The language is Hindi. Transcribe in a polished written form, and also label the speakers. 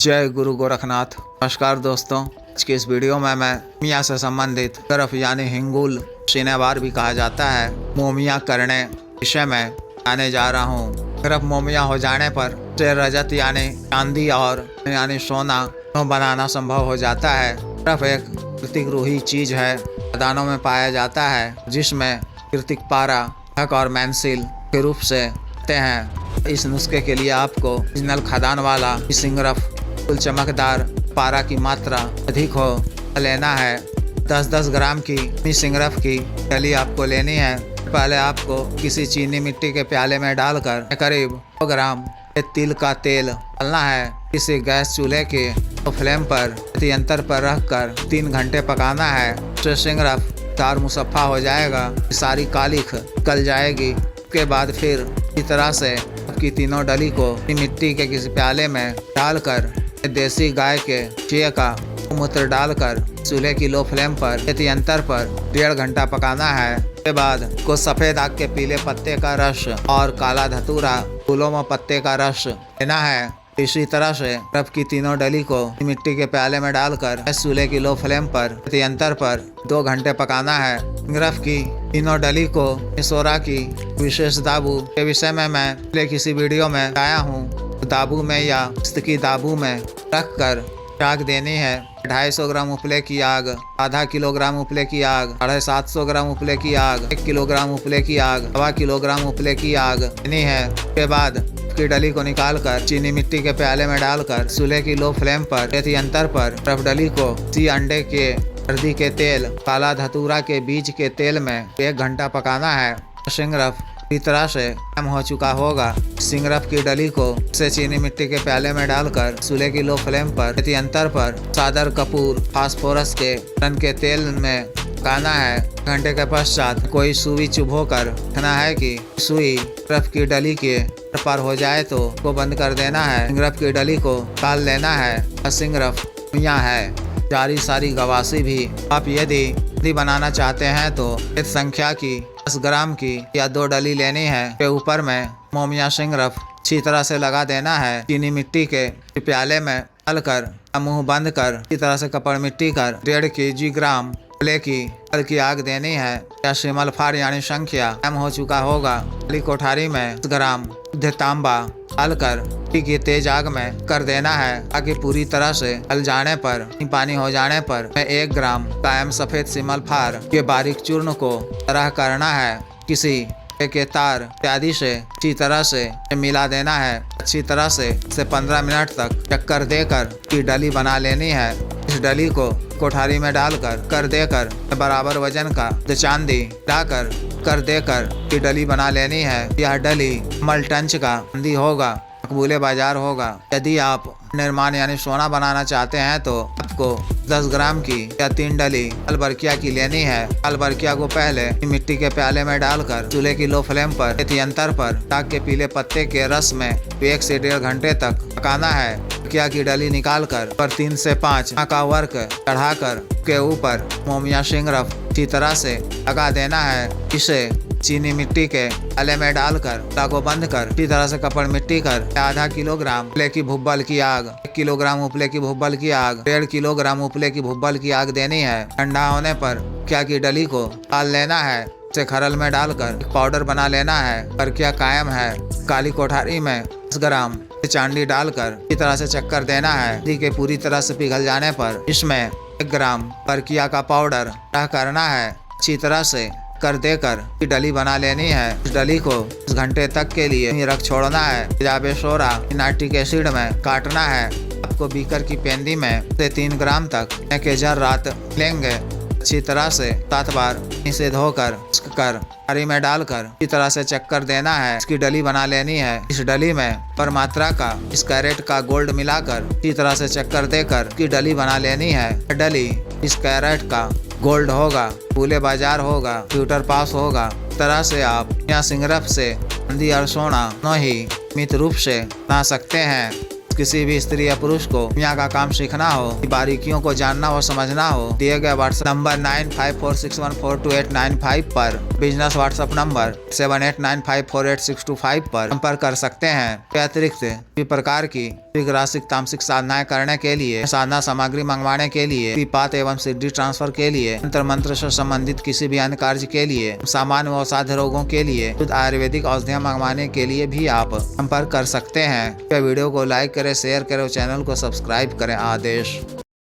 Speaker 1: जय गुरु गोरखनाथ। नमस्कार दोस्तों, आज की इस वीडियो में मैं मोमिया से संबंधित गर्भ यानी हिंगुल सीनेवार भी कहा जाता है मोमिया करने विषय में आने जा रहा हूँ। गर्भ मोमिया हो जाने पर से रजत यानी चांदी और यानी सोना बनाना संभव हो जाता है। गर्भ एक कृतिक रूही चीज है, खदानों में पाया जाता है जिसमें कृतिक पारा हक और मैंसिल के रूप से होते हैं। इस नुस्खे के लिए आपको ओरिजिनल खदान वाला सिंगरफ चमकदार पारा की मात्रा अधिक हो लेना है। 10-10 ग्राम की सिंगरफ की डली आपको लेनी है। पहले आपको किसी चीनी मिट्टी के प्याले में डालकर करीब 100 ग्राम तिल का तेल डालना है। किसी गैस चूल्हे के फ्लेम पर यंत्र पर रखकर 3 घंटे पकाना है। सिंगरफ तार मुसफ़ा हो जाएगा, सारी कालिख निकल जाएगी। उसके बाद फिर इस तरह से आपकी तीनों डली को मिट्टी के किसी प्याले में डालकर देसी गाय के चीय का मूत्र डालकर चूल्हे की लो फ्लेम पर यंत्र पर 1.5 घंटा पकाना है। उसके बाद को सफ़ेद आग के पीले पत्ते का रस और काला धतूरा फूलों में पत्ते का रस लेना है। इसी तरह से गर्भ की तीनों डली को मिट्टी के प्याले में डालकर चूल्हे की लो फ्लेम पर यंत्र पर 2 घंटे पकाना है। गर्भ की तीनों डली को सोरा की विशेष दाबू के विषय में मैं पहले किसी वीडियो में आया हूँ। दाबू में या की दाबू में रखकर आग देनी है। 250 ग्राम उपले की आग, आधा किलोग्राम उपले की आग, 750 ग्राम उपले की आग, 1 किलोग्राम उपले की आग, 1.25 किलोग्राम उपले की आग देनी है। उसके बाद की डली को निकालकर चीनी मिट्टी के प्याले में डालकर चूल्हे की लो फ्लेम पर यंत्र पर गर्भ डली को सी अंडे के हल्दी के तेल, काला धतूरा के बीज के तेल में 1 घंटा पकाना है। सिंगरफ इस तरह से कम हो चुका होगा। सिंगरफ की डली को से चीनी मिट्टी के प्याले में डालकर चूल्हे की लो फ्लेम पर यंत्र पर सादर कपूर फास्फोरस के रन के तेल में पकाना है। घंटे के पश्चात कोई सुई चुभोकर रखना है कि सुई सिंगरफ की डली के पार हो जाए तो को बंद कर देना है। सिंगरफ की डली को काल लेना है। सिंगरफ यहाँ है जारी सारी गवासी भी। आप यदि बनाना चाहते हैं तो इस संख्या की 10 ग्राम की या 2 डली लेनी है। के ऊपर में मोमिया सिंगरफ अच्छी तरह से लगा देना है। चीनी मिट्टी के प्याले में डालकर मुंह बंद कर इसी तरह से कपड़ मिट्टी कर 1.5 kg ग्राम उपले की जल की आग देनी है। या शिमल फार यानी संख्या कम हो चुका होगा। खाली कोठारी में 10 ग्राम शुद्ध तांबा डालकर की तेज आग में कर देना है ताकि पूरी तरह से जल जाने पर पानी हो जाने पर 1 ग्राम कायम सफेद सिमल फार के बारीक चूर्ण को तरह करना है। किसी के तार इत्यादि से अच्छी तरह से मिला देना है। अच्छी तरह से 15 मिनट तक चक्कर देकर की डली बना लेनी है। इस डली को कोठारी में डालकर कर देकर बराबर वजन का चांदी डाकर कर देकर की डली बना लेनी है। यह डली मलटंच का चांदी होगा, मकबूले बाजार होगा। यदि आप निर्माण यानी सोना बनाना चाहते हैं तो आपको 10 ग्राम की या 3 डली अलबरकिया की लेनी है। अलबरकिया को पहले मिट्टी के प्याले में डालकर चूल्हे की लो फ्लेम पर यंत्र पर आग के पीले पत्ते के रस में 1 से 1.5 घंटे तक पकाना है। अलबरकिया की डली निकालकर पर 3 से 5 का वर्क चढ़ाकर के ऊपर मोमिया सिंगरफ अच्छी तरह से लगा देना है। इसे चीनी मिट्टी के प्याले में डालकर लागो बंद कर इसी तरह से कपड़ मिट्टी कर आधा किलोग्राम उपले की भुब्बल की आग, 1 किलोग्राम उपले की भुब्बल की आग, 1.5 किलोग्राम उपले की भुब्बल की आग देनी है। ठंडा होने पर क्या की डली को डाल लेना है। उसे खरल में डालकर पाउडर बना लेना है। पर क्या कायम है काली कोठारी में 10 ग्राम चांदी डालकर इसी तरह से चक्कर देना है। दी के पूरी तरह से पिघल जाने पर इसमें 1 ग्राम परकिया का पाउडर करना है। अच्छी तरह से कर देकर डली बना लेनी है। इस डली को 10 घंटे तक के लिए रख छोड़ना है। तेजाब सोरा नाइट्रिक एसिड में काटना है। आपको बीकर की पेंदी में से 3 ग्राम तक के जर रात लेंगे। अच्छी तरह से 7 बार इसे धोकर कर हरी में डालकर इसी तरह से चक्कर देना है। इसकी डली बना लेनी है। इस डली में पर मात्रा का इस कैरेट का गोल्ड मिलाकर इसी तरह से चक्कर देकर की डली बना लेनी है। डली इस कैरेट का गोल्ड होगा, फूले बाजार होगा, ट्यूटर पास होगा। इस तरह से आप यहाँ सिंगरफ से चांदी और सोना दोनों ही मित रूप से बना सकते हैं। किसी भी स्त्री या पुरुष को यहाँ का काम सीखना हो, बारीकियों को जानना हो, समझना हो, दिए गए व्हाट्सएप नंबर 9546142895 पर बिजनेस व्हाट्सएप नंबर 78954862 पर संपर्क कर सकते हैं। अतिरिक्त भी प्रकार की ग्रासिक तामसिक साधनाएं करने के लिए, साधना सामग्री मंगवाने के लिए, विपात एवं सिद्धि ट्रांसफर के लिए, तंत्र मंत्र से संबंधित किसी भी अन्य कार्य के लिए, सामान्य व असाध्य रोगों के लिए, आयुर्वेदिक औषधियाँ मंगवाने के लिए भी आप संपर्क कर सकते हैं। वीडियो को लाइक करें, शेयर करें और चैनल को सब्सक्राइब करें। आदेश।